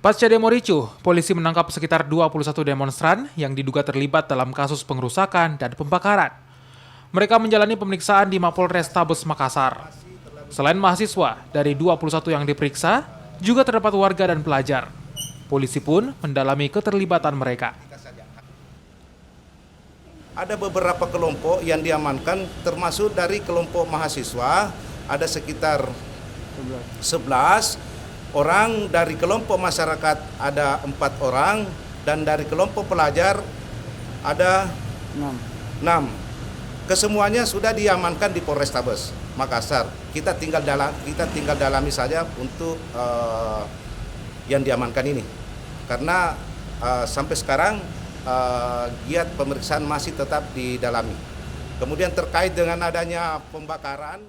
Pasca demo ricuh, polisi menangkap sekitar 21 demonstran yang diduga terlibat dalam kasus pengerusakan dan pembakaran. Mereka menjalani pemeriksaan di Mapolrestabes Makassar. Selain mahasiswa, dari 21 yang diperiksa, juga terdapat warga dan pelajar. Polisi pun mendalami keterlibatan mereka. Ada beberapa kelompok yang diamankan, termasuk dari kelompok mahasiswa, ada sekitar 11 orang, dari kelompok masyarakat ada 4 orang, dan dari kelompok pelajar ada 6. Kesemuanya sudah diamankan di Polrestabes Makassar. Kita tinggal dalami saja untuk yang diamankan ini, karena sampai sekarang giat pemeriksaan masih tetap didalami. Kemudian terkait dengan adanya pembakaran.